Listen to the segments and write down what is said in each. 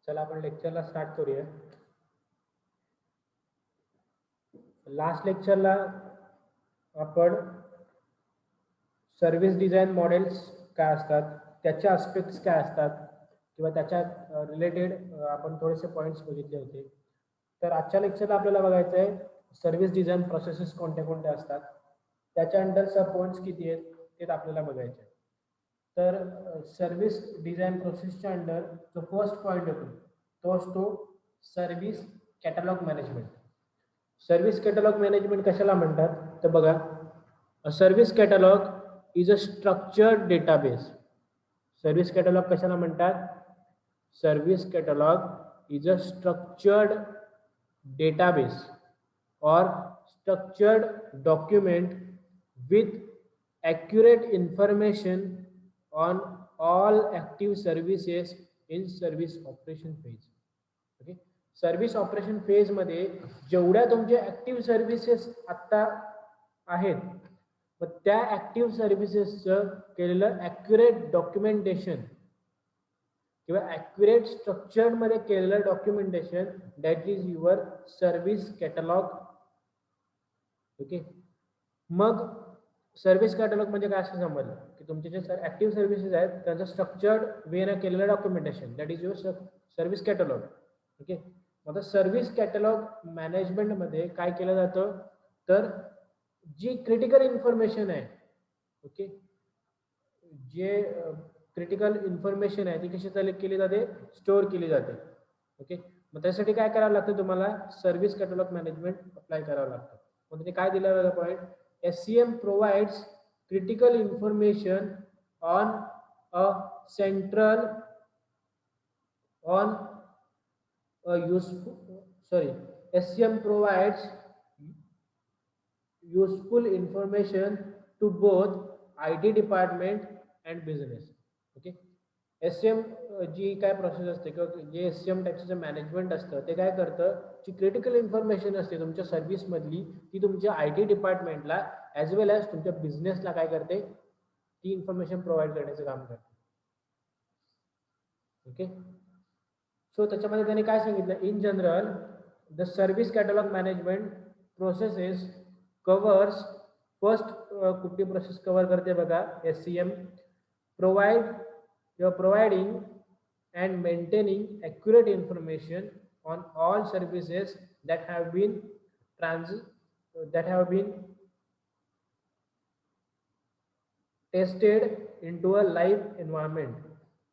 चला आपण लेक्चरला स्टार्ट करूया. लास्ट लेक्चरला आपण सर्व्हिस डिझाईन मॉडेल्स काय असतात, त्याचे आस्पेक्ट्स काय असतात किंवा त्याच्या रिलेटेड आपण थोडेसे पॉईंट्स बघितले होते. तर आजच्या लेक्चरला आपल्याला बघायचं आहे सर्व्हिस डिझाईन प्रोसेसेस कोणत्या कोणत्या असतात, त्याच्या अंडर सब पॉईंट्स किती आहेत ते आपल्याला बघायचे आहे. तर सर्व्हिस डिझाईन प्रोसेसच्या अंडर जो फर्स्ट पॉईंट येतो तो असतो service catalogue management. Service catalogue management कशाला म्हणतात तर बघा, a service catalogue is a structured database. Service catalogue कशाला म्हणतात? Service catalogue is a structured database or structured document with accurate information on all active services in service operation phase. Okay, service operation phase मध्ये जेवढ्या तुमचे active services आता आहेत व त्या active सर्व्हिसेसचं केलेलं ॲक्युरेट डॉक्युमेंटेशन किंवा ॲक्युरेट स्ट्रक्चर्ड मध्ये केलेलं documentation, that is your service catalogue. Okay, मग सर्व्हिस कॅटलॉग म्हणजे काय असं समजलं की तुमचे जे ऍक्टिव्ह सर्व्हिसेस आहेत त्यांचं स्ट्रक्चर्ड वेनं केलेलं documentation, that is your service catalogue. Okay, आता सर्व्हिस कॅटलॉग मॅनेजमेंट मध्ये काय केलं जातं तर जी क्रिटिकल इन्फॉर्मेशन आहे, ओके, जे क्रिटिकल इन्फॉर्मेशन आहे ती कशी केली जाते, स्टोअर केली जाते. ओके, मग त्यासाठी काय करावं लागतं तुम्हाला, सर्व्हिस कॅटलॉग मॅनेजमेंट अप्लाय करावं लागतं. मग त्याने काय दिलं बघा point, SCM provides critical information on a central on SCM provides useful information to both IT department and business. Okay, SCM जी काय प्रोसेस असते किंवा जे SCM टाईपचं मॅनेजमेंट असतं ते काय करतं, जी क्रिटिकल इन्फॉर्मेशन असते तुमच्या सर्व्हिस मधली ती तुमच्या IT डिपार्टमेंटला ॲज वेल ॲज तुमच्या बिझनेसला काय करते, ती इन्फॉर्मेशन प्रोव्हाइड करण्याचं काम करते. ओके, सो त्याच्यामध्ये त्यांनी काय सांगितलं, in general the service catalogue management processes covers, first कुठली प्रोसेस कव्हर करते बघा, SCM providing and maintaining accurate information on all services that have been tested into a live environment.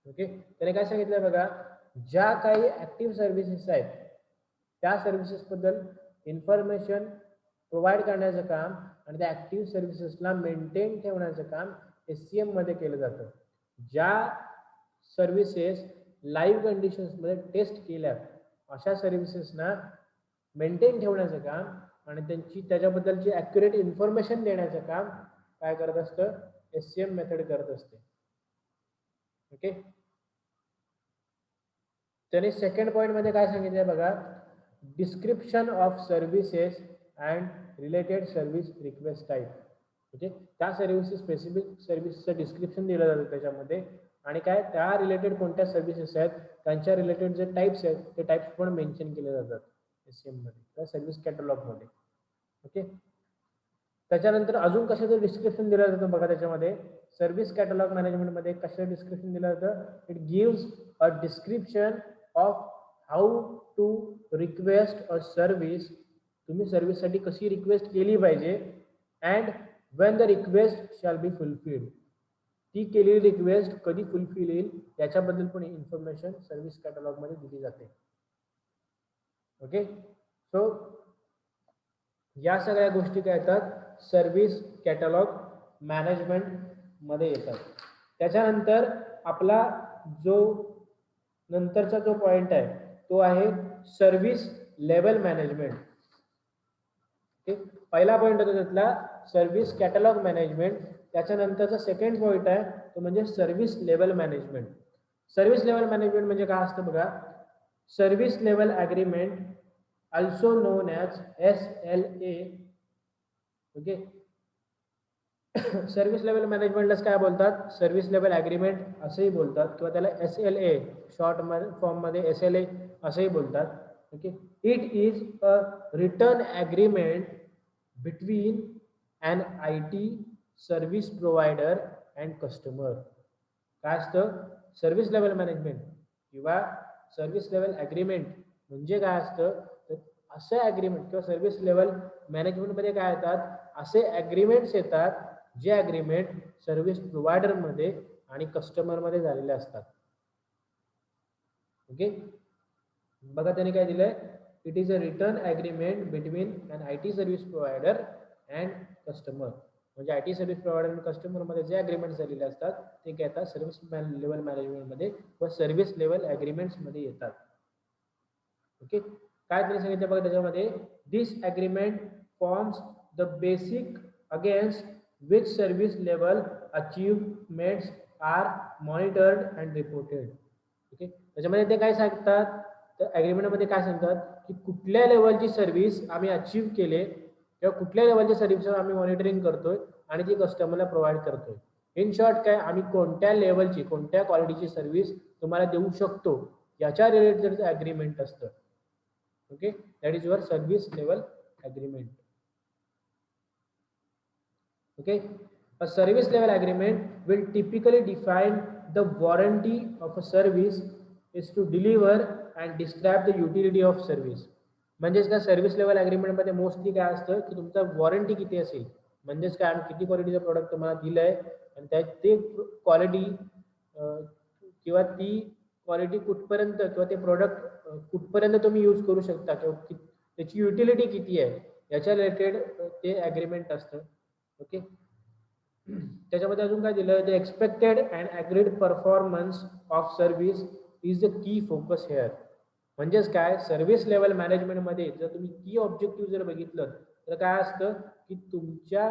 Okay, त्याने काय सांगितलं बघा, ज्या काही ऍक्टिव्ह सर्व्हिसेस आहेत त्या सर्व्हिसेस बद्दल इन्फॉर्मेशन प्रोव्हाइड करण्याचं काम आणि त्या ऍक्टिव्ह सर्व्हिसेसला मेंटेन ठेवण्याचं काम SCM मध्ये केलं जातं. ज्या सर्व्हिसेस लाईव्ह कंडिशन्स मध्ये टेस्ट केल्या अशा सर्व्हिसेसना मेंटेन ठेवण्याचं काम आणि त्याच्याबद्दलची ॲक्युरेट इन्फॉर्मेशन देण्याचं काम काय करत असतं, SCM मेथड करत असते. ओके, त्याने सेकंड पॉईंट मध्ये काय सांगितलंय बघा, description of services and related service request type. म्हणजे त्या सर्व्हिसेस, स्पेसिफिक सर्व्हिसचं डिस्क्रिप्शन दिलं जातं त्याच्यामध्ये आणि काय त्या रिलेटेड कोणत्या सर्व्हिसेस आहेत त्यांच्या रिलेटेड जे टाईप्स आहेत ते टाईप्स पण मेन्शन केले जातात SCM मध्ये किंवा सर्व्हिस कॅटलॉग मध्ये. ओके, त्याच्यानंतर अजून कशाचं डिस्क्रिप्शन दिलं जातं बघा, त्याच्यामध्ये सर्व्हिस कॅटलॉग मॅनेजमेंट मध्ये कशाचं डिस्क्रिप्शन दिलं जातं, it gives a description of how to request a service, तुम्ही सर्व्हिससाठी कशी रिक्वेस्ट केली पाहिजे, and when the request shall be fulfilled, ती केलेली रिक्वेस्ट कधी फुलफिल येईल याच्याबद्दल पण इन्फॉर्मेशन सर्व्हिस कॅटलॉग मध्ये दिली जाते. ओके, सो या सगळ्या गोष्टी काय येतात सर्व्हिस कॅटलॉग मॅनेजमेंट मध्ये येतात. त्याच्यानंतर आपला जो नंतरचा जो पॉइंट आहे तो आहे सर्व्हिस लेवल मॅनेजमेंट. पहिला पॉईंट होता त्यातला सर्व्हिस कॅटलॉग मॅनेजमेंट, त्याच्यानंतरचा सेकंड पॉईंट आहे तो म्हणजे service level management. Service level management म्हणजे काय असतं बघा, service level agreement also known as SLA. Okay, service level मॅनेजमेंटला काय बोलतात, सर्व्हिस लेवल ॲग्रीमेंट असंही बोलतात किंवा त्याला SLA शॉर्ट फॉर्ममध्ये SLA असंही बोलतात. Okay, it is a written agreement between an IT service provider and customer. काय असतं सर्व्हिस लेवल मॅनेजमेंट किंवा सर्व्हिस लेवल ॲग्रीमेंट म्हणजे काय असतं, तर असं ॲग्रीमेंट किंवा सर्व्हिस लेवल मॅनेजमेंटमध्ये काय येतात, असे ॲग्रीमेंट्स येतात जे ॲग्रीमेंट सर्व्हिस प्रोव्हायडरमध्ये आणि कस्टमरमध्ये झालेले असतात. ओके, बघा त्याने काय दिलंय, it is a written agreement between an IT service provider and customer. म्हणजे IT सर्व्हिस प्रोव्हायडर आणि कस्टमरमध्ये जे ॲग्रीमेंट झालेले असतात ते काय येतात सर्व्हिस लेवल मॅनेजमेंटमध्ये व सर्व्हिस लेवल ॲग्रीमेंट्समध्ये येतात. ओके, काय त्यांनी सांगितलं बघा त्याच्यामध्ये, this agreement forms the basic against which service level achievements are monitored and reported. Okay, त्याच्यामध्ये ते काय सांगतात, तर ॲग्रीमेंटमध्ये काय सांगतात की कुठल्या लेवलची सर्व्हिस आम्ही अचीव केले किंवा कुठल्या लेवलच्या सर्व्हिसवर आम्ही मॉनिटरिंग करतोय आणि ती कस्टमरला प्रोव्हाइड करतोय. इन शॉर्ट काय, आम्ही कोणत्या लेवलची कोणत्या क्वालिटीची सर्व्हिस तुम्हाला देऊ शकतो याच्या रिलेटेड ॲग्रीमेंट असतं. Okay, that is your service level agreement. Okay, a service level agreement will typically define the warranty of a service is to deliver and describe the utility of service. म्हणजेच काय, service level agreement मध्ये mostly काय असतं की तुमचा warranty किती असेल, म्हणजेच काय आम्ही किती क्वालिटीचं प्रोडक्ट तुम्हाला दिलंय आणि त्यात ते क्वालिटी किंवा ती क्वालिटी कुठपर्यंत किंवा ते प्रोडक्ट कुठपर्यंत तुम्ही यूज करू शकता किंवा त्याची युटिलिटी किती आहे याच्या रिलेटेड ते ॲग्रीमेंट असतं. ओके, त्याच्यामध्ये अजून काय दिलं, the expected and agreed performance of service is the key focus hair. म्हणजेच काय, सर्व्हिस लेवल मॅनेजमेंटमध्ये जर तुम्ही की ऑब्जेक्टिव्ह जर बघितलं तर काय असतं की तुमच्या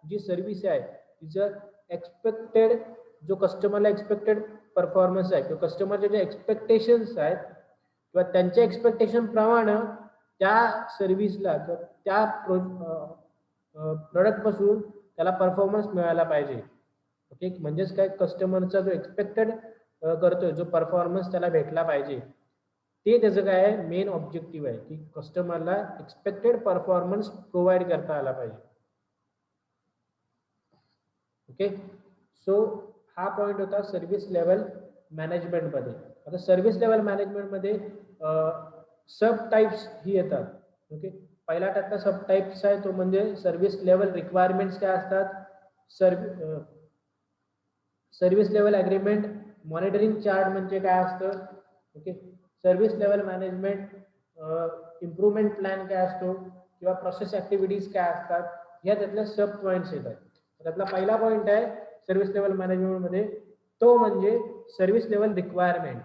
जी सर्व्हिस आहे तिचं एक्सपेक्टेड, जो कस्टमरला एक्सपेक्टेड परफॉर्मन्स आहे किंवा कस्टमरचे जे एक्सपेक्टेशन्स आहेत किंवा त्यांच्या एक्सपेक्टेशन प्रमाणे त्या सर्व्हिसला किंवा त्या प्रोडक्टपासून त्याला परफॉर्मन्स मिळायला पाहिजे. ओके, म्हणजेच काय, कस्टमरचा जो एक्सपेक्टेड करतोय जो परफॉर्मन्स त्याला भेटला पाहिजे ते त्याचं काय आहे, मेन ऑब्जेक्टिव्ह आहे की कस्टमरला एक्सपेक्टेड परफॉर्मन्स प्रोव्हाइड करता आला पाहिजे. ओके, सो हा पॉईंट होता सर्व्हिस लेवल मॅनेजमेंटमध्ये. आता सर्व्हिस लेवल मॅनेजमेंटमध्ये सब टाइप्स ही येतात. ओके, पहिला त्यातला सब टाइप्स आहे तो म्हणजे सर्व्हिस लेवल रिक्वायरमेंट्स काय असतात, service level agreement, monitoring chart म्हणजे काय असतं. Okay, service level management improvement plan काय असतो किंवा प्रोसेस ॲक्टिव्हिटीज काय असतात, ह्या त्यातल्या सब पॉईंट्स येतात. त्यातला पहिला पॉईंट आहे सर्व्हिस लेवल मॅनेजमेंटमध्ये, तो म्हणजे सर्व्हिस लेवल रिक्वायरमेंट.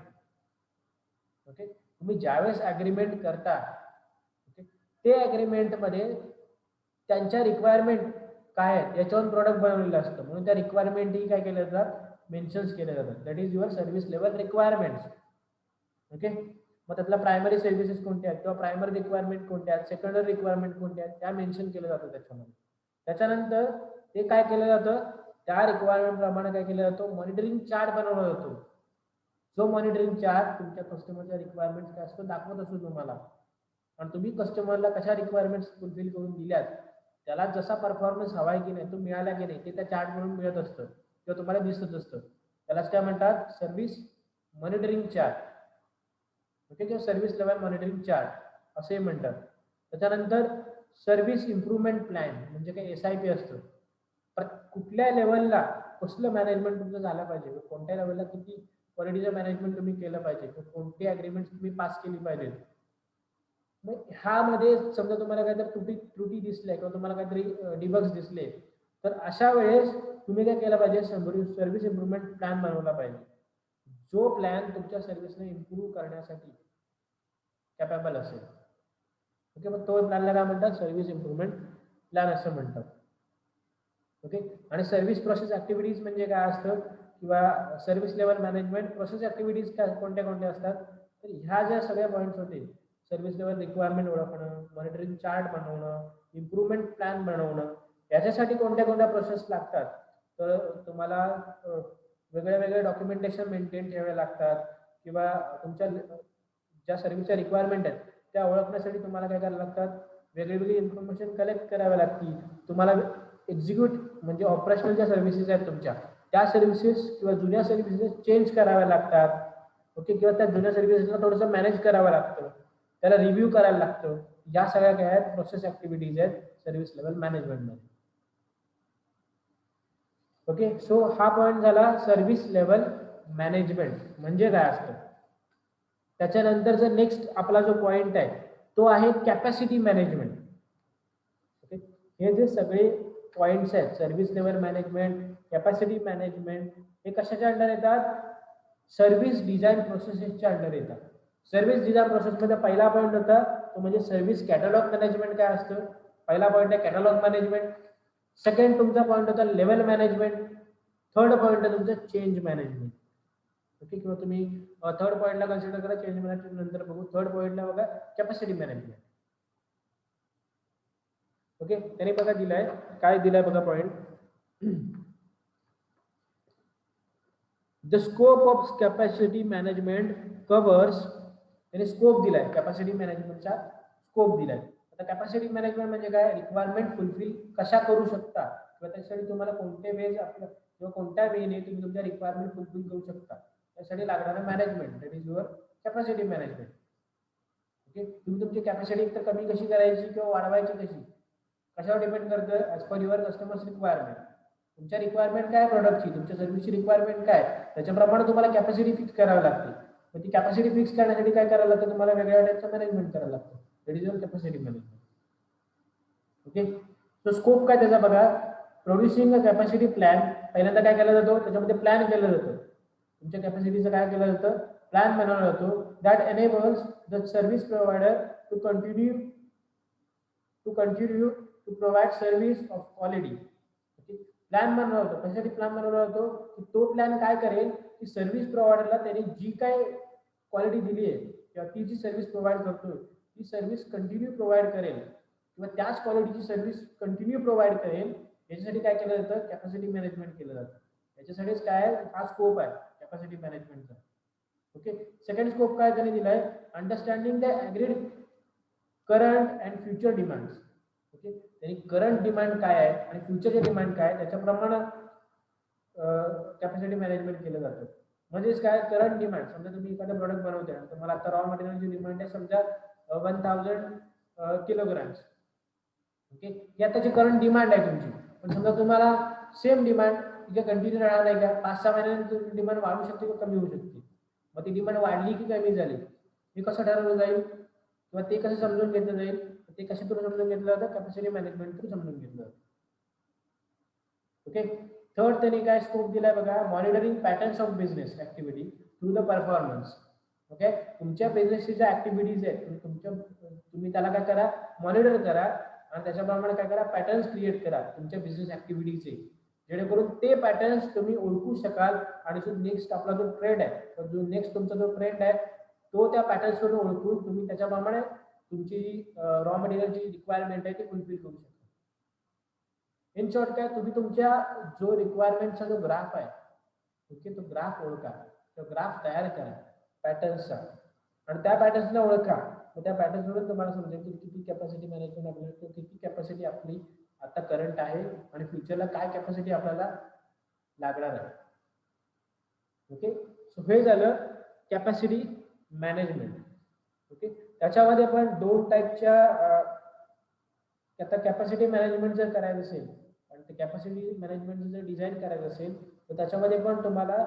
ओके, तुम्ही ज्यावेळेस ॲग्रीमेंट करता ओके, ते ॲग्रीमेंटमध्ये त्यांच्या रिक्वायरमेंट काय आहेत याच्यावर प्रोडक्ट बनवलेलं असतं, म्हणून त्या रिक्वायरमेंटही काय केल्या जातात, मेन्शन्स केल्या जातात. That is your service level requirements. Okay, मग त्यातल्या प्रायमरी सर्व्हिसेस कोणत्या आहेत किंवा प्रायमरी रिक्वायरमेंट कोणत्या आहेत, सेकंडरी रिक्वायरमेंट कोणत्या आहेत, त्या मेन्शन केल्या जातात त्याच्यामध्ये. त्याच्यानंतर ते काय केलं जातं, त्या रिक्वायरमेंट प्रमाणे काय केलं जातं, मॉनिटरिंग चार्ट बनवला जातो. जो मॉनिटरिंग चार्ट तुमच्या कस्टमरच्या रिक्वायरमेंट काय असतो दाखवत असतो तुम्हाला, आणि तुम्ही कस्टमरला कशा रिक्वायरमेंट्स फुलफिल करून दिल्यात, त्याला जसा परफॉर्मन्स हवाय की नाही, तो मिळाला की नाही, ते त्या चार्ट म्हणून मिळत असतं किंवा तुम्हाला दिसत असतं. त्यालाच काय म्हणतात, सर्व्हिस मॉनिटरिंग चार्ट. ओके, किंवा सर्व्हिस लेवल मॉनिटरिंग चार्ट असे म्हणतात. त्याच्यानंतर सर्व्हिस इम्प्रूव्हमेंट प्लॅन म्हणजे काय, SIP असतं. कुठल्या लेवलला कसलं मॅनेजमेंट तुमचं झालं पाहिजे, कोणत्या लेवलला किती क्वालिटीचं मॅनेजमेंट तुम्ही केलं पाहिजे, कोणती अग्रीमेंट तुम्ही पास केली पाहिजे. मग ह्यामध्ये समजा तुम्हाला काहीतरी त्रुटी दिसल्या किंवा तुम्हाला काहीतरी डिबग्स दिसले, तर अशा वेळेस तुम्ही काय केलं पाहिजे, सर्व्हिस इम्प्रूव्हमेंट प्लॅन बनवला पाहिजे, जो प्लॅन तुमच्या सर्व्हिसने इम्प्रूव्ह करण्यासाठी कॅपेबल असेल. ओके, मग तो प्लॅनला काय म्हणतात, सर्व्हिस इम्प्रूव्हमेंट प्लॅन असं म्हणतात. ओके, आणि सर्व्हिस प्रोसेस ॲक्टिव्हिटीज म्हणजे काय असतं किंवा service level management process activities काय कोणत्या कोणत्या असतात, तर ह्या ज्या सगळ्या पॉईंट्स होते, सर्व्हिस लेवल रिक्वायरमेंट ओळखणं, मॉनिटरिंग चार्ट बनवणं, इम्प्रूव्हमेंट प्लॅन बनवणं, याच्यासाठी कोणत्या कोणत्या प्रोसेस लागतात, तर तुम्हाला वेगळे वेगळे डॉक्युमेंटेशन मेंटेन ठेवावे लागतात, किंवा तुमच्या ज्या सर्व्हिसच्या रिक्वायरमेंट आहेत त्या ओळखण्यासाठी तुम्हाला काय करायला लागतात, वेगवेगळी इन्फॉर्मेशन कलेक्ट करावी लागते. तुम्हाला एक्झिक्यूट म्हणजे ऑपरेशनल ज्या सर्व्हिसेस आहेत तुमच्या, त्या सर्व्हिसेस किंवा जुन्या सर्व्हिसेस चेंज कराव्या लागतात. ओके, किंवा त्या जुन्या सर्व्हिसेसला थोडंसं मॅनेज करावं लागतं, त्याला रिव्ह्यू करायला लागतं. या सगळ्या काय आहेत, प्रोसेस ऍक्टिव्हिटीज आहेत सर्व्हिस लेवल मॅनेजमेंटमध्ये. ओके, सो हा पॉईंट झाला सर्व्हिस लेवल मॅनेजमेंट म्हणजे काय असतं. त्याच्यानंतरचा नेक्स्ट आपला जो पॉईंट आहे तो आहे कॅपॅसिटी मॅनेजमेंट. ओके, हे जे सगळे पॉइंट्स आहेत, service level management, capacity management, हे कशाच्या अंडर येतात, सर्व्हिस डिझाईन प्रोसेसच्या अंडर येतात. सर्व्हिस डिझाईन प्रोसेसमध्ये पहिला पॉईंट होता तो म्हणजे सर्व्हिस कॅटलॉग मॅनेजमेंट काय असतं. पहिला पॉईंट आहे कॅटलॉग मॅनेजमेंट. सेकंड तुमचा पॉईंट होता लेवल मॅनेजमेंट. थर्ड पॉईंट आहे तुमचं चेंज मॅनेजमेंट. ओके, किंवा तुम्ही थर्ड पॉईंटला कन्सिडर करा, चेंज मॅनेजमेंट नंतर बघू. थर्ड पॉईंटला बघा कॅपॅसिटी मॅनेजमेंट. ओके, त्याने बघा दिलाय, काय दिलाय बघा point. The scope of capacity management covers, त्याने स्कोप दिलाय, कॅपॅसिटी मॅनेजमेंटचा स्कोप दिलाय. आता कॅपॅसिटी मॅनेजमेंट म्हणजे काय, रिक्वायरमेंट फुलफिल कशा करू शकता किंवा त्यासाठी तुम्हाला कोणते वेज आपलं किंवा कोणत्या वेने तुम्ही तुमच्या रिक्वायरमेंट फुलफिल करू शकता, त्यासाठी लागणारं management, that is your capacity management. Okay, तुम्ही तुमची कॅपॅसिटी एकतर कमी कशी करायची किंवा वाढवायची कशी, कशावर डिपेंड करतं, as per your customers requirement. तुमच्या रिक्वायरमेंट काय प्रोडक्टची, तुमच्या सर्व्हिसची रिक्वायरमेंट काय, त्याच्याप्रमाणे तुम्हाला कॅपॅसिटी फिक्स करावी लागते. मग ती कॅपॅसिटी फिक्स करण्यासाठी काय करायला लागतं, तुम्हाला वेगळ्या टाईपचं मॅनेजमेंट करायला लागतं, that is your capacity management. Okay, so scope काय त्याचा बघा. प्रोड्युसिंग अ कॅपॅसिटी प्लॅन, पहिल्यांदा काय केला जातो, त्याच्यामध्ये प्लॅन केलं जातं. तुमच्या कॅपॅसिटीचं काय केलं जातं, प्लॅन बनवला जातो. That enables the service provider to continue to provide service of quality. Plan बनवला होतो, कशासाठी प्लॅन बनवला होतो, की तो प्लॅन काय करेल की सर्व्हिस प्रोव्हायडरला त्यांनी जी काय क्वालिटी दिली आहे किंवा ती जी सर्व्हिस प्रोव्हाइड करतोय ती सर्व्हिस कंटिन्यू प्रोव्हाइड करेल किंवा त्याच क्वालिटीची सर्व्हिस कंटिन्यू प्रोव्हाइड करेल. याच्यासाठी काय केलं जातं, कॅपॅसिटी मॅनेजमेंट केलं जातं. याच्यासाठीच काय आहे, हा स्कोप आहे कॅपॅसिटी मॅनेजमेंटचा. ओके, सेकंड स्कोप काय त्यांनी दिलाय, understanding the agreed current and future demands. Okay, त्यांनी करंट डिमांड काय आहे आणि फ्युचरचे डिमांड काय आहे त्याच्याप्रमाणे कॅपॅसिटी मॅनेजमेंट केलं जातं. म्हणजेच काय, करंट डिमांड, समजा तुम्ही एखादं प्रोडक्ट बनवताय, तुम्हाला आता रॉ मटेरियलची डिमांड आहे समजा 1000 किलोग्राम्स. ओके, ही आताची करंट डिमांड आहे तुमची. पण समजा तुम्हाला सेम डिमांड कंटिन्यू राहणार नाही का, 5-6 महिन्यांनी तुमची डिमांड वाढू शकते किंवा कमी होऊ शकते. मग ती डिमांड वाढली की कमी झाली हे कसं ठरवलं जाईल किंवा ते कसं समजून घेतलं जाईल, ते कशा थ्रू समजून घेतलं जातं, कॅपॅसिटी मॅनेजमेंट थ्रू समजून घेतलं जातं. ओके, थर्ड त्यांनी काय स्कोप दिलाय बघा, monitoring patterns of business activity through the performance. Okay, तुमच्या बिझनेसची ज्या ऍक्टिव्हिटीज आहेत तुम्ही त्याला काय करा, मॉनिटर करा आणि त्याच्याप्रमाणे काय करा, पॅटर्न्स क्रिएट करा तुमच्या बिझनेस ऍक्टिव्हिटीचे, जेणेकरून ते पॅटर्न्स तुम्ही ओळखू शकाल आणि जो नेक्स्ट आपला जो ट्रेंड आहे, जो नेक्स्ट तुमचा जो ट्रेंड आहे तो त्या पॅटर्न्स वरून ओळखून तुम्ही त्याच्याप्रमाणे तुमची रॉ मटेरियलची रिक्वायरमेंट आहे ती फुलफिल करू शकता. इन शॉर्ट काय, तुम्ही तुमच्या जो रिक्वायरमेंटचा जो ग्राफ आहे, ओके, तो ग्राफ ओळखा, तो ग्राफ तयार करा पॅटर्न्सचा आणि त्या पॅटर्न्सला ओळखा. त्या पॅटर्न्सवरून तुम्हाला समजेल की किती कॅपॅसिटी मॅनेजमेंट आपल्याला, किती कॅपॅसिटी आपली आता करंट आहे आणि फ्युचरला काय कॅपॅसिटी आपल्याला लागणार आहे. ओके, सो हे झालं कॅपॅसिटी मॅनेजमेंट. ओके, त्याच्यामध्ये पण दोन टाईपच्या, आता कॅपॅसिटी मॅनेजमेंट जर करायचं असेल आणि ते कॅपॅसिटी मॅनेजमेंट जर डिझाईन करायचं असेल तर त्याच्यामध्ये पण तुम्हाला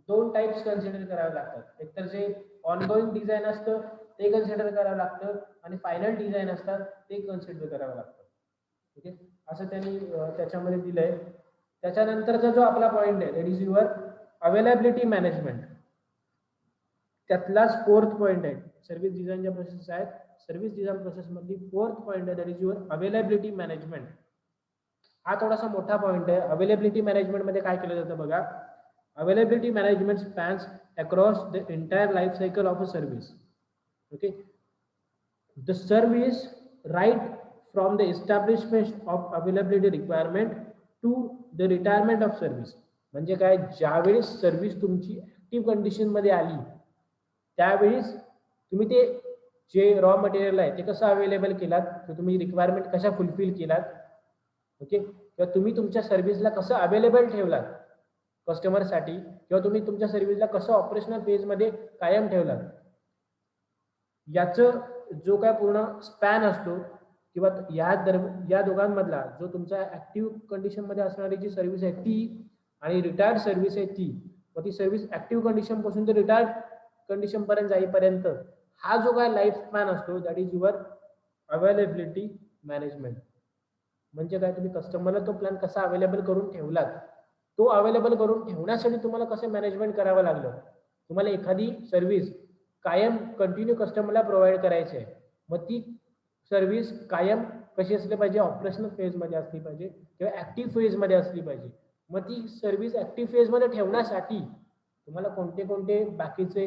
दोन टाईप्स कन्सिडर करावे लागतात. एकतर जे ऑनगोईंग डिझाईन असतं ते कन्सिडर करावं लागतं आणि फायनल डिझाईन असतात ते कन्सिडर करावं लागतं. ओके, असं त्यांनी त्याच्यामध्ये दिलंय. त्याच्यानंतरचा जो आपला पॉईंट आहे that is your availability management. त्यातलाच फोर्थ पॉईंट आहे, सर्व्हिस डिझाईनच्या प्रोसेस आहेत, सर्व्हिस डिझाईन प्रोसेस मधली फोर्थ पॉईंट आहे that is your availability management. हा थोडासा मोठा पॉईंट आहे. अवेलेबिलिटी मॅनेजमेंट मध्ये काय केलं जातं बघा, availability management spans across the entire life cycle of a service. Okay, the service right from the establishment of availability requirement to the retirement of service. म्हणजे काय, ज्यावेळेस सर्व्हिस तुमची ऍक्टिव्ह कंडिशन मध्ये आली त्यावेळेस तुम्ही ते जे रॉ मटेरियल आहे ते कसं अवेलेबल केलात, तर तुम्ही रिक्वायरमेंट कशा फुलफिल केलात, ओके, किंवा तुम्ही तुमच्या सर्व्हिसला कसं अवेलेबल ठेवलात कस्टमरसाठी, किंवा तुम्ही तुमच्या सर्व्हिसला कसं ऑपरेशनल फेजमध्ये कायम ठेवलात, याचं जो काय पूर्ण स्पॅन असतो किंवा या दोघांमधला जो तुमचा ऍक्टिव्ह कंडिशन मध्ये असणारी जी सर्व्हिस आहे ती आणि रिटायर्ड सर्व्हिस आहे ती, व ती सर्व्हिस ऍक्टिव्ह कंडिशन पासून ते रिटायर्ड कंडिशन पर्यंत जाईपर्यंत हा जो काय लाईफ स्पॅन असतो that is your availability management. म्हणजे काय, तुम्ही कस्टमरला तो प्लॅन कसा अवेलेबल करून ठेवलात, तो अवेलेबल करून ठेवण्यासाठी तुम्हाला कसं मॅनेजमेंट करावं लागलं. तुम्हाला एखादी सर्व्हिस कायम कंटिन्यू कस्टमरला प्रोव्हाइड करायची आहे, मग ती सर्व्हिस कायम कशी असली पाहिजे, ऑपरेशनल फेजमध्ये असली पाहिजे किंवा ऍक्टिव्ह फेजमध्ये असली पाहिजे. मग ती सर्व्हिस ऍक्टिव्ह फेजमध्ये ठेवण्यासाठी तुम्हाला कोणते कोणते बाकीचे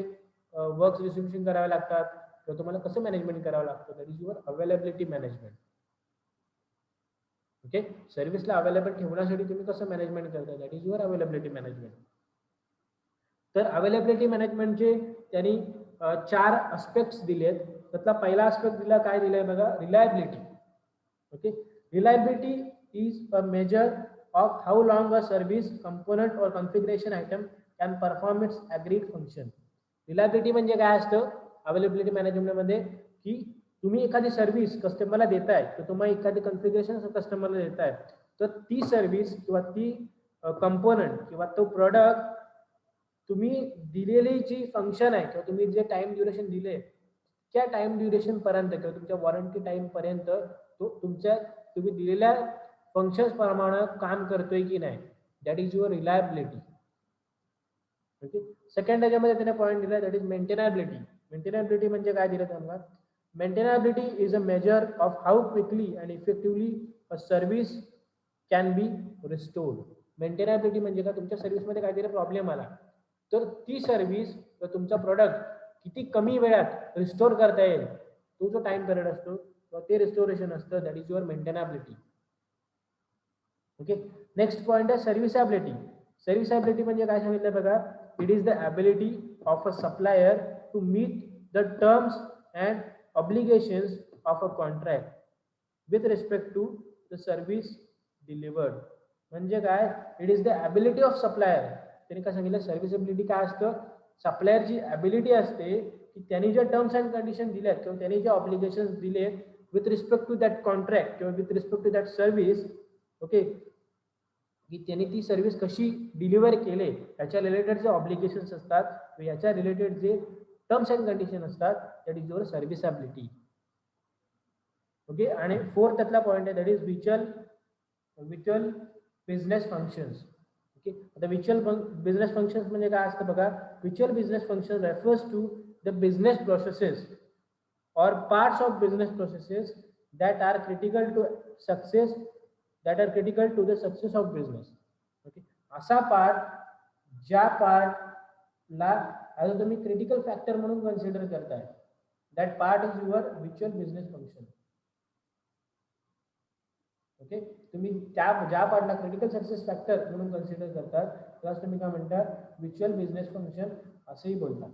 वर्क्स डिस्ट्रीब्युशन करावे लागतात किंवा तुम्हाला कसं मॅनेजमेंट करावं लागतं, that is your availability management. Okay, सर्व्हिसला अवेलेबल ठेवण्यासाठी तुम्ही कसं मॅनेजमेंट करता, that is your availability management. तर अवेलेबिलिटी मॅनेजमेंटचे त्यांनी 4 अस्पेक्ट्स दिलेत. त्यातला पहिला अस्पेक्ट दिला, काय दिलंय बघा, reliability. Okay, reliability is a measure of how long a service component or configuration item can perform its agreed function. Reliability म्हणजे काय असतं अवेलेबिलिटी मॅनेजमेंटमध्ये, की तुम्ही एखादी सर्व्हिस कस्टमरला देताय, तर तुम्ही एखादी कॉन्फिगरेशन कस्टमरला देताय, तर ती सर्व्हिस किंवा ती कंपोनंट किंवा तो प्रोडक्ट तुम्ही दिलेली जी फंक्शन आहे किंवा तुम्ही जे टाइम ड्युरेशन दिले त्या टाइम ड्युरेशन पर्यंत किंवा तुमच्या वॉरंटी टाइम पर्यंत तो तुम्ही दिलेल्या फंक्शन्स प्रमाणे काम करतोय की नाही, that is your reliability. Okay, second त्याच्यामध्ये त्याने पॉईंट दिला, दॅट इज मेंटेनॅबिलिटी. मेंटेनॅबिलिटी म्हणजे काय दिलं त्यांना, maintainability is a measure of how quickly and effectively a service can be restored. Maintainability म्हणजे काय, तुमच्या सर्व्हिसमध्ये काहीतरी प्रॉब्लेम आला तर ती सर्व्हिस किंवा तुमचा प्रोडक्ट किती कमी वेळात रिस्टोर करता येईल, तो जो टाइम पिरियड असतो किंवा ते रिस्टोरेशन असतं, that is your maintainability. Okay, next point आहे सर्व्हिसॅबिलिटी. सर्व्हिसॅबिलिटी म्हणजे काय सांगितलं बघा, it is the ability of a supplier to meet the terms and obligations of a contract with respect to the service delivered. म्हणजे काय, it is the ability of supplier. त्यांनी काय सांगितलं, सर्व्हिसॅबिलिटी काय असतं, सप्लायरची ॲबिलिटी असते की त्यांनी ज्या टर्म्स अँड कंडिशन दिल्यात किंवा त्यांनी जे ऑब्लिगेशन्स दिले with respect to that contract किंवा with respect to that service, okay, की त्यांनी ती सर्व्हिस कशी डिलिव्हर केले याच्या रिलेटेड जे ऑब्लिगेशन्स असतात, याच्या रिलेटेड जे टर्म्स अँड कंडिशन असतात, that is your serviceability. Okay, आणि फोर्थ त्यातला पॉईंट आहे, that is visual business functions. Okay, आता व्हिज्युअल बिझनेस फंक्शन्स म्हणजे काय असतं बघा, visual business function refers to the business processes or parts of business processes that are critical to success of business. Okay, असा part ज्या पार्टला आता तुम्ही क्रिटिकल फॅक्टर म्हणून कन्सिडर करताय, that part is your visual business function. Okay, तुम्ही ज्या पार्टला critical success factor म्हणून कन्सिडर करतात त्याला तुम्ही काय म्हणतात, व्हिज्युअल बिझनेस फंक्शन असंही बोलतात.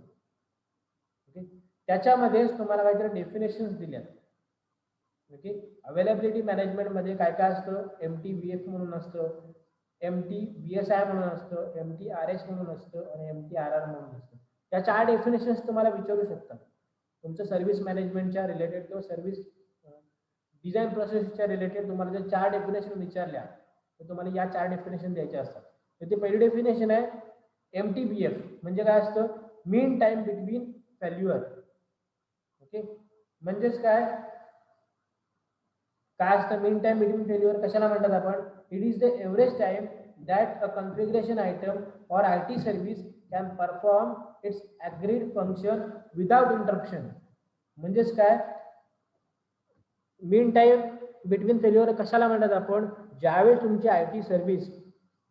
ओके, त्याच्यामध्येच तुम्हाला काहीतरी डेफिनेशन्स दिल्यात. ओके, अवेलेबिलिटी मॅनेजमेंट मध्ये काय काय असतं, MTBF म्हणून असतं, MTBSI म्हणून असतं, MTRS म्हणून असतं आणि MTRR म्हणून असतं. या 4 डेफिनेशन्स तुम्हाला विचारू शकतात तुमच्या सर्व्हिस मॅनेजमेंटच्या रिलेटेड किंवा सर्व्हिस डिझाईन प्रोसेसच्या रिलेटेड. तुम्हाला जर 4 डेफिनेशन विचारल्या तर तुम्हाला या 4 डेफिनेशन द्यायच्या असतात. तर ती पहिली डेफिनेशन आहे MTBF म्हणजे काय असतं, मीन टाइम बिटवीन फेल्युअर. ओके, म्हणजेच काय असतं मीन टाइम बिटवीन फेल्युअर, कशाला म्हणतात आपण, it is the average time that a configuration item और IT service can perform its agreed function without interruption. म्हणजेच काय, मीन टाइम बिटवीन फेल्युअर कशाला म्हणतात आपण, ज्यावेळेस तुमची IT सर्व्हिस,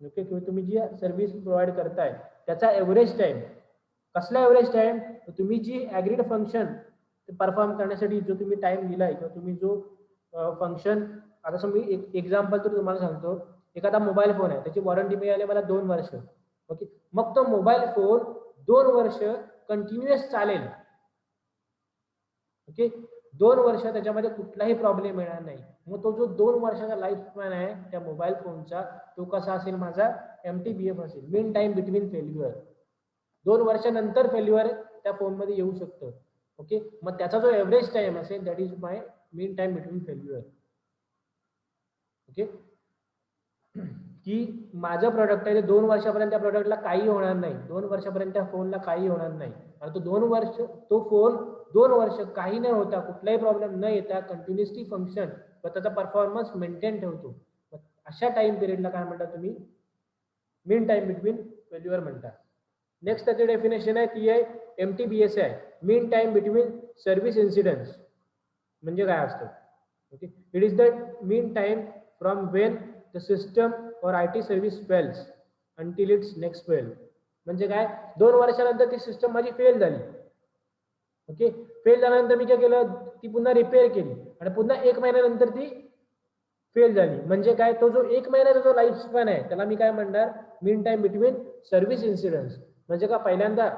ओके, किंवा तुम्ही जी सर्व्हिस प्रोव्हाइड करताय त्याचा एव्हरेज टाइम, कसला एव्हरेज टाइम, तुम्ही जी अग्रीड फंक्शन परफॉर्म करण्यासाठी जो तुम्ही टाइम दिलाय किंवा तुम्ही जो फंक्शन, आता समजा एक एक्झाम्पल तर तुम्हाला सांगतो, एखादा मोबाईल फोन आहे, त्याची वॉरंटी मिळाली मला 2 वर्ष. ओके, मग तो मोबाईल फोन 2 वर्ष कंटिन्युअस चालेल. ओके, 2 वर्ष त्याच्यामध्ये कुठलाही प्रॉब्लेम येणार नाही. मग तो जो 2 वर्षाचा लाईफ स्पॅन आहे त्या मोबाईल फोनचा, तो कसा असेल माझा, MTBF असेल, मीन टाइम बिटवीन फेल्युअर. 2 वर्षानंतर फेल्युअर त्या फोनमध्ये येऊ शकतं. ओके, मग त्याचा जो एव्हरेज टाइम असेल that is my mean time between failure. Okay, की माझं प्रोडक्ट आहे, 2 वर्षापर्यंत त्या प्रोडक्टला काही होणार नाही, 2 वर्षापर्यंत त्या फोनला काही होणार नाही. आणि तो 2 वर्ष, तो फोन 2 वर्ष काही न होता, कुठलाही प्रॉब्लेम न येता कंटिन्युअसली फंक्शन व त्याचा परफॉर्मन्स मेंटेन ठेवतो. अशा टाइम पिरियडला काय म्हणता तुम्ही, मीन टाइम बिटवीन फेल्युअर म्हणता. नेक्स्ट त्याची डेफिनेशन आहे ती आहे MTBS आहे, मीन टाइम बिटवीन सर्व्हिस इन्सिडेंट्स. म्हणजे काय असतं, okay, it is the mean time from Wien the system और IT service fails until it's next fail. म्हणजे काय, 2 वर्षानंतर ती सिस्टम माझी फेल झाली. ओके, फेल झाल्यानंतर मी काय केलं, ती पुन्हा रिपेअर केली आणि पुन्हा 1 महिन्यानंतर ती फेल झाली. म्हणजे काय, तो जो 1 महिन्याचा जो लाईफ स्पॅन आहे त्याला मी काय म्हणणार, मीन टाइम बिटवीन सर्व्हिस इन्सिडेंट्स. म्हणजे का, पहिल्यांदा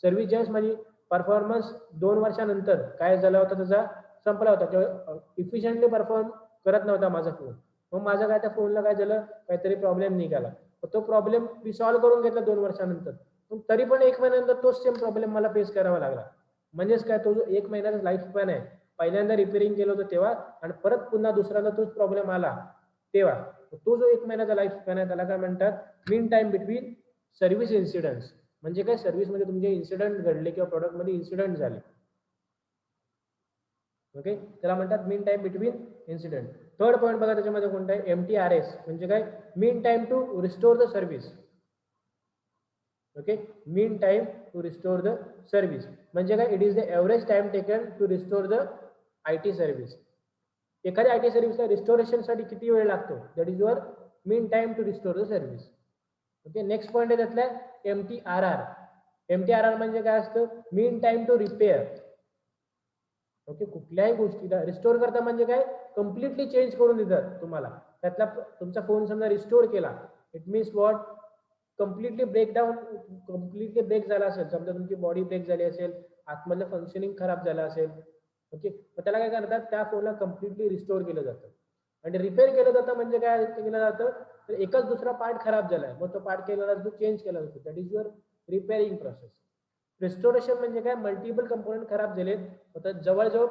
सर्व्हिस ज्यावेळेस माझी परफॉर्मन्स 2 वर्षानंतर काय झाला होता, त्याचा संपला होता किंवा इफिशियंटली परफॉर्म करत नव्हता माझा फोन. मग माझा काय, त्या फोनला काय झालं, काहीतरी प्रॉब्लेम निघाला. तो प्रॉब्लेम मी सॉल्व्ह करून घेतला 2 वर्षानंतर, पण तरी पण 1 महिन्यानंतर तोच सेम प्रॉब्लेम मला फेस करावा लागला. म्हणजेच काय, तो जो 1 महिन्याचा लाईफ स्पॅन आहे, पहिल्यांदा रिपेअरिंग केलं होतं तेव्हा आणि परत पुन्हा दुसऱ्यांदा तोच प्रॉब्लेम आला तेव्हा, तो जो 1 महिन्याचा लाईफ स्पॅन आहे त्याला काय म्हणतात, mean time between service incidents. म्हणजे काय, सर्व्हिसमध्ये तुमचे इन्सिडेंट घडले किंवा प्रोडक्टमध्ये इन्सिडेंट झाले. ओके, त्याला म्हणतात mean time between incident. Third point बघा त्याच्यामध्ये कोणता आहे, MTRS. म्हणजे काय, mean time to restore the service. Okay, mean time to restore the service म्हणजे काय, it is the average time taken to restore the IT service. एखाद्या IT सर्व्हिसला रिस्टोरेशन साठी किती वेळ लागतो, that is your mean time to restore the service. Okay, next point आहे त्यातला MTRR. MTRR म्हणजे काय असतं, मीन टाइम टू रिपेअर. ओके, कुठल्याही गोष्टीला रिस्टोर करता म्हणजे काय, कम्प्लिटली चेंज करून देतात तुम्हाला. त्यातला तुमचा फोन समजा रिस्टोर केला, it means what, completely breakdown, completely break झाला असेल, समजा तुमची बॉडी ब्रेक झाली असेल, आतमधलं फंक्शनिंग खराब झालं असेल. ओके, तर त्याला काय करतात, त्या फोनला कम्प्लिटली रिस्टोर केलं जातं. आणि रिपेअर केलं जातं म्हणजे काय केलं जातं, तर एकच दुसरा पार्ट खराब झालाय, मग तो पार्ट केला जातो, चेंज केला जातो, that is your repairing process. Restoration म्हणजे काय, मल्टिपल कंपोनेंट खराब झालेत, आता जवळजवळ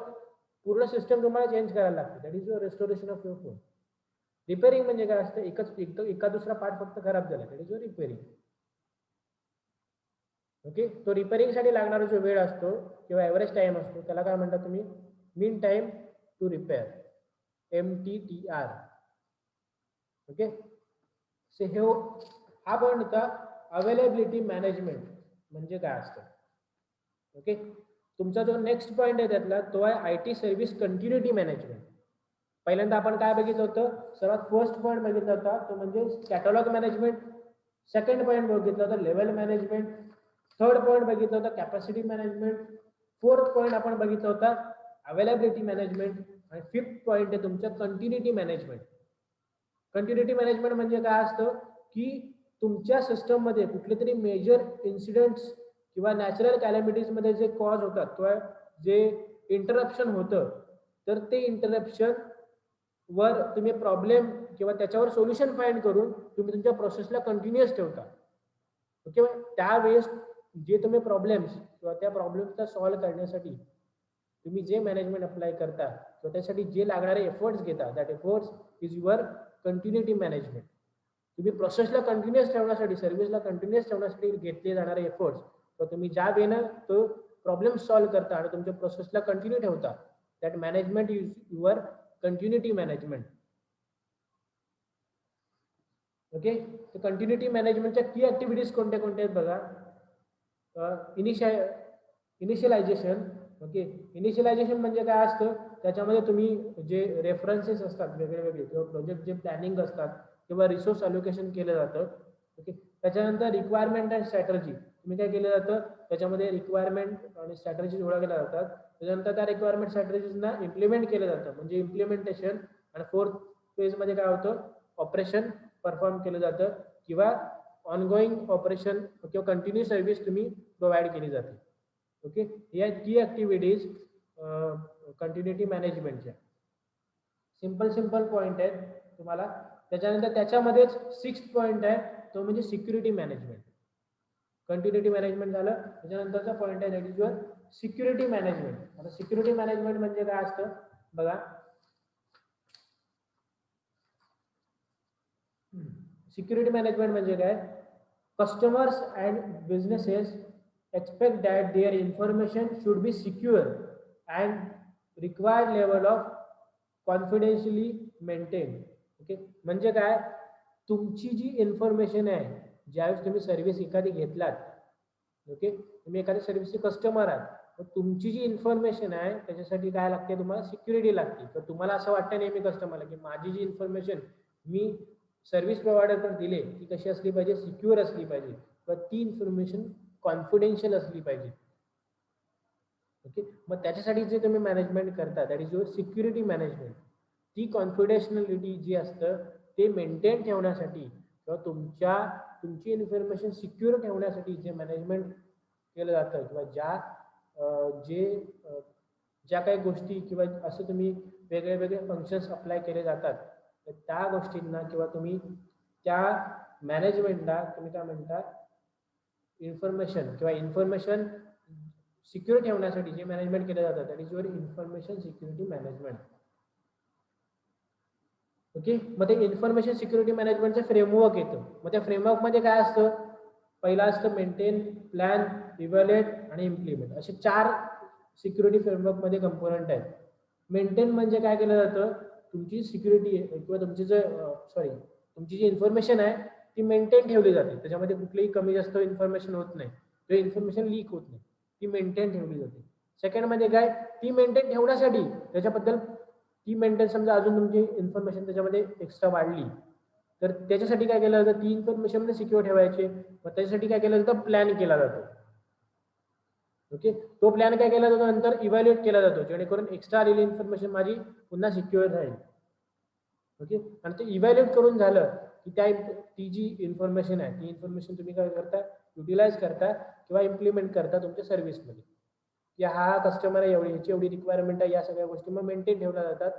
पूर्ण सिस्टम तुम्हाला चेंज करायला लागते, that is your restoration of your phone. Repairing म्हणजे काय असतं, एका दुसरा पार्ट फक्त खराब झाला, that is your repairing. Okay, तो रिपेअरिंग साठी लागणारा जो वेळ असतो किंवा एव्हरेज टाइम असतो त्याला काय म्हणता तुम्ही, mean time to repair, MTTR. Okay, हा पॉईंट होता अवेलेबिलिटी मॅनेजमेंट म्हणजे काय असतं. ओके, तुमचा जो नेक्स्ट पॉईंट आहे त्यातला तो आहे IT सर्व्हिस कंटिन्युटी मॅनेजमेंट. पहिल्यांदा आपण काय बघितलं होतं, सर्वात फर्स्ट पॉईंट बघितला होता तो म्हणजे कॅटलॉग मॅनेजमेंट. सेकंड पॉईंट बघितला होता लेवल मॅनेजमेंट. थर्ड पॉईंट बघितला होता कॅपॅसिटी मॅनेजमेंट. फोर्थ पॉईंट आपण बघितला होता अवेलेबिलिटी मॅनेजमेंट. आणि फिफ्थ पॉईंट आहे तुमचं कंटिन्युटी मॅनेजमेंट. कंटिन्युटी मॅनेजमेंट म्हणजे काय असतं, की तुमच्या सिस्टममध्ये कुठले तरी मेजर इन्सिडेंट्स किंवा नॅचरल कॅलॅमिटीज मध्ये जे कॉज होतात किंवा जे इंटरप्शन होतं, तर ते इंटरप्शन वर तुम्ही प्रॉब्लेम किंवा त्याच्यावर सोल्युशन फाइंड करून तुम्ही तुमच्या प्रोसेसला कंटिन्युअस ठेवता. ओके, त्यावेळेस जे तुम्ही प्रॉब्लेम्स किंवा त्या प्रॉब्लेम्सला सॉल्व्ह करण्यासाठी तुम्ही जे मॅनेजमेंट अप्लाय करता किंवा त्यासाठी जे लागणारे एफर्ट्स घेता, that efforts is your continuity management. तुम्ही प्रोसेसला कंटिन्युअस ठेवण्यासाठी, सर्व्हिसला कंटिन्युअस ठेवण्यासाठी घेतले जाणारे एफर्ट्स किंवा तुम्ही ज्या वेळेनं तो प्रॉब्लेम सॉल्व्ह करता आणि तुमच्या प्रोसेसला कंटिन्यू ठेवता, that management is your continuity management. Okay, तर कंटिन्युटी मॅनेजमेंटच्या की ऍक्टिव्हिटीज कोणत्या कोणत्या आहेत बघा. इनिशियलायझेशन. ओके, इनिशियलायझेशन म्हणजे काय असतं, त्याच्यामध्ये तुम्ही जे रेफरन्सेस असतात वेगळे वेगळे किंवा प्रोजेक्ट जे प्लॅनिंग असतात किंवा रिसोर्स अलोकेशन केलं जातं. ओके, त्याच्यानंतर रिक्वायरमेंट अँड स्ट्रॅटर्जी. तुम्ही काय केलं जातं, त्याच्यामध्ये रिक्वायरमेंट आणि स्ट्रॅटेजीज ओळखल्या जातात. त्याच्यानंतर त्या रिक्वायरमेंट स्ट्रॅटेजीजना इम्प्लिमेंट केलं जातं, म्हणजे इम्प्लिमेंटेशन. आणि 4th फेजमध्ये काय होतं, ऑपरेशन परफॉर्म केलं जातं किंवा ऑनगोईंग ऑपरेशन किंवा कंटिन्यू सर्व्हिस तुम्ही प्रोव्हाइड केली जाते. ओके, या की ऍक्टिव्हिटीज कंटिन्युटी मॅनेजमेंटच्या सिंपल पॉईंट आहेत तुम्हाला. त्याच्यानंतर त्याच्यामध्येच 6th पॉईंट आहे, तो म्हणजे सिक्युरिटी मॅनेजमेंट. कंटिन्युटी मॅनेजमेंट झालं, त्याच्यानंतरचा पॉईंट आहे that is your security management. आता सिक्युरिटी मॅनेजमेंट म्हणजे काय असतं बघा. सिक्युरिटी मॅनेजमेंट म्हणजे काय, customers and businesses expect that their information should be secure and required level of confidentially maintained. Okay, म्हणजे काय, तुमची जी इन्फॉर्मेशन आहे, ज्यावेळेस तुम्ही सर्व्हिस एखादी घेतलात, ओके, तुम्ही एखाद्या सर्व्हिसचे कस्टमर आहात, तर तुमची जी इन्फॉर्मेशन आहे त्याच्यासाठी काय लागते, तुम्हाला सिक्युरिटी लागते. तर तुम्हाला असं वाटतं नेहमी कस्टमरला की माझी जी इन्फॉर्मेशन मी सर्व्हिस प्रोव्हायडरकडे दिली ती कशी असली पाहिजे, सिक्युअर असली पाहिजे, तर ती इन्फॉर्मेशन कॉन्फिडेन्शियल असली पाहिजे. ओके, मग त्याच्यासाठी जे तुम्ही मॅनेजमेंट करता that is your security management. ती कॉन्फिडेन्शियलिटी जी असतं ते मेंटेन ठेवण्यासाठी किंवा तुमची इन्फॉर्मेशन सिक्युअर ठेवण्यासाठी जे मॅनेजमेंट केलं जातं किंवा ज्या काही गोष्टी किंवा असं तुम्ही वेगळे फंक्शन्स अप्लाय केले जातात, तर त्या गोष्टींना किंवा तुम्ही त्या मॅनेजमेंटला तुम्ही काय म्हणता, इन्फॉर्मेशन सिक्युअर ठेवण्यासाठी जे मॅनेजमेंट केलं जातं that is your information security management. Okay, मग ते इन्फॉर्मेशन सिक्युरिटी मॅनेजमेंटचं फ्रेमवर्क येतं. मग त्या फ्रेमवर्कमध्ये काय असतं, पहिला असतं मेंटेन, प्लॅन, इव्हॅल्युएट आणि इम्प्लिमेंट, असे 4 सिक्युरिटी फ्रेमवर्कमध्ये कंपोनंट आहेत. मेंटेन म्हणजे काय केलं जातं, तुमची सिक्युरिटी किंवा तुमची जी इन्फॉर्मेशन आहे ती मेंटेन ठेवली जाते, त्याच्यामध्ये कुठलीही कमी जास्त इन्फॉर्मेशन होत नाही, किंवा इन्फॉर्मेशन लीक होत नाही, ती मेंटेन ठेवली जाते. सेकंड म्हणजे काय, ती मेंटेन ठेवण्यासाठी त्याच्याबद्दल ती मेंटेन समजा अजून तुमची इन्फॉर्मेशन त्याच्यामध्ये एक्स्ट्रा वाढली तर त्याच्यासाठी काय केलं जातं, ती इन्फॉर्मेशन मध्ये सिक्युअर ठेवायचे. मग त्याच्यासाठी काय केलं जातं, प्लॅन केला जातो. ओके, तो प्लॅन काय केला जातो, नंतर इव्हॅल्युएट केला जातो, जेणेकरून एक्स्ट्रा आलेली इन्फॉर्मेशन माझी पुन्हा सिक्युअर राहील. ओके, आणि ते इव्हॅल्युएट करून झालं की ती जी इन्फॉर्मेशन आहे ती इन्फॉर्मेशन तुम्ही काय करता, युटिलाइज करता किंवा इम्प्लिमेंट करता तुमच्या सर्व्हिसमध्ये, की हा कस्टमर आहे, ह्याची एवढी रिक्वायरमेंट आहे, या सगळ्या गोष्टी मग मेंटेन ठेवल्या जातात,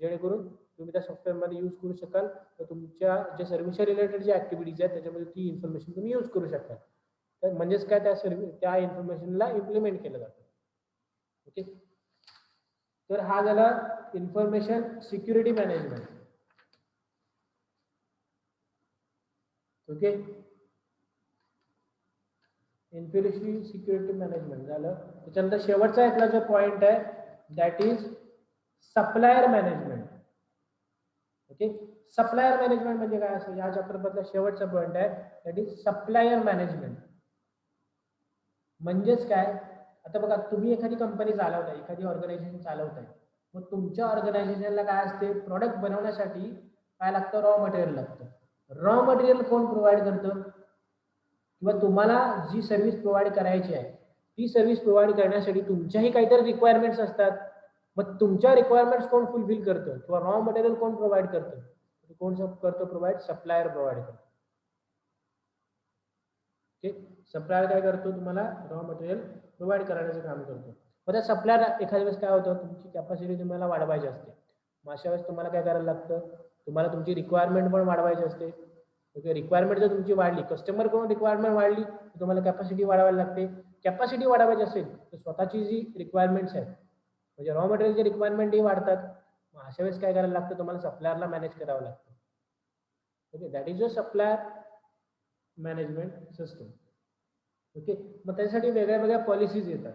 जेणेकरून तुम्ही त्या सॉफ्टवेअरमध्ये यूज करू शकाल. तर तुमच्या जे सर्व्हिसच्या रिलेटेड जे ऍक्टिव्हिटीज आहेत त्याच्यामध्ये ती इन्फॉर्मेशन तुम्ही यूज करू शकता. तर म्हणजेच काय, त्या इन्फॉर्मेशनला इम्प्लिमेंट केलं जातं. ओके, तर हा झाला information security management. Okay, information security management झालं. त्याच्यानंतर शेवटचा इथला जो पॉइंट आहे that is supplier management. Okay, supplier management म्हणजे काय असं, या चॅप्टर मधला शेवटचा पॉइंट आहे दॅट इज सप्लायर मॅनेजमेंट. म्हणजेच काय, आता बघा तुम्ही एखादी कंपनी चालवताय, एखादी ऑर्गनायझेशन चालवताय, मग तुमच्या ऑर्गनायझेशनला काय असते, प्रोडक्ट बनवण्यासाठी काय लागतं, रॉ मटेरियल लागतं. रॉ मटेरियल कोण प्रोव्हाइड करतं, किंवा तुम्हाला जी सर्व्हिस प्रोव्हाइड करायची आहे ती सर्व्हिस प्रोव्हाइड करण्यासाठी तुमच्याही काहीतरी रिक्वायरमेंट्स असतात. मग तुमच्या रिक्वायरमेंट्स कोण फुलफिल करतं, किंवा रॉ मटेरियल कोण प्रोव्हाइड करतं, कोण करतो प्रोव्हाइड, सप्लायर प्रोव्हाइड करतो. ओके, सप्लायर काय करतो, तुम्हाला रॉ मटेरियल प्रोव्हाइड करण्याचं काम करतो. मग त्या सप्लायर एखाद्या वेळेस काय होतं, तुमची कॅपॅसिटी तुम्हाला वाढवायची असते, मग अशा वेळेस तुम्हाला काय करायला लागतं, तुम्हाला तुमची रिक्वायरमेंट पण वाढवायची असते. ओके, रिक्वायरमेंट जर तुमची वाढली, कस्टमर कडून रिक्वायरमेंट वाढली, तर तुम्हाला कॅपॅसिटी वाढवायला लागते. कॅपॅसिटी वाढवायची असेल तर स्वतःची जी रिक्वायरमेंट्स आहेत म्हणजे रॉ मटेरियलची रिक्वायरमेंटही वाढतात. मग अशा वेळेस काय करायला लागतं, तुम्हाला सप्लायरला मॅनेज करावं लागतं. Okay, that is a supplier management system. Okay, मग त्यासाठी वेगळ्या पॉलिसीज येतात.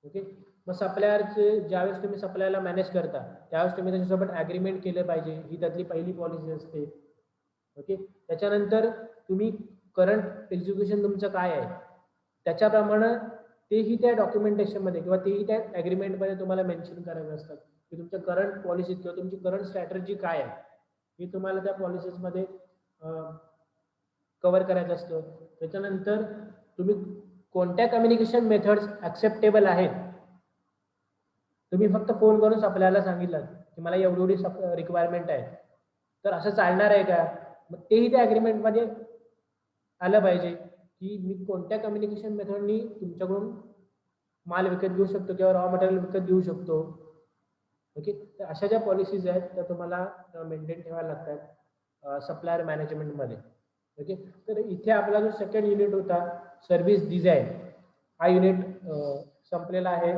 ओके, मग सप्लायरचे ज्यावेळेस तुम्ही सप्लायरला मॅनेज करता त्यावेळेस तुम्ही त्याच्यासोबत ॲग्रीमेंट केलं पाहिजे, ही त्यातली पहिली पॉलिसी असते. ओके, त्याच्यानंतर तुम्ही करंट एक्झिक्युशन तुमचं काय आहे त्याच्याप्रमाणे तेही त्या डॉक्युमेंटेशनमध्ये किंवा तेही त्या ॲग्रीमेंटमध्ये तुम्हाला मेन्शन करायचं असतात, की तुमच्या करंट पॉलिसीज किंवा तुमची करंट स्ट्रॅटर्जी काय आहे हे तुम्हाला त्या पॉलिसीजमध्ये कव्हर करायचं असतं. त्याच्यानंतर तुम्ही कोणत्या कम्युनिकेशन मेथड्स ऍक्सेप्टेबल आहेत. तुम्ही फक्त फोन करून आपल्याला सांगितलं की मला एवढी रिक्वायरमेंट आहे, तर असं चालणार आहे का? मग तेही त्या ॲग्रीमेंटमध्ये आलं पाहिजे की मी कोणत्या कम्युनिकेशन मेथडनी तुमच्याकडून माल विकत घेऊ शकतो किंवा रॉ मटेरियल विकत घेऊ शकतो. ओके, तर अशा ज्या पॉलिसीज आहेत त्या तुम्हाला मेंटेन ठेवायला लागतात सप्लायर मॅनेजमेंटमध्ये. ओके, तर इथे आपला जो सेकंड युनिट होता सर्व्हिस डिझाईन, हा युनिट संपलेला आहे.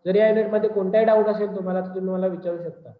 जर या युनिटमध्ये कोणताही डाऊट असेल तुम्हाला तर तुम्ही मला विचारू शकता.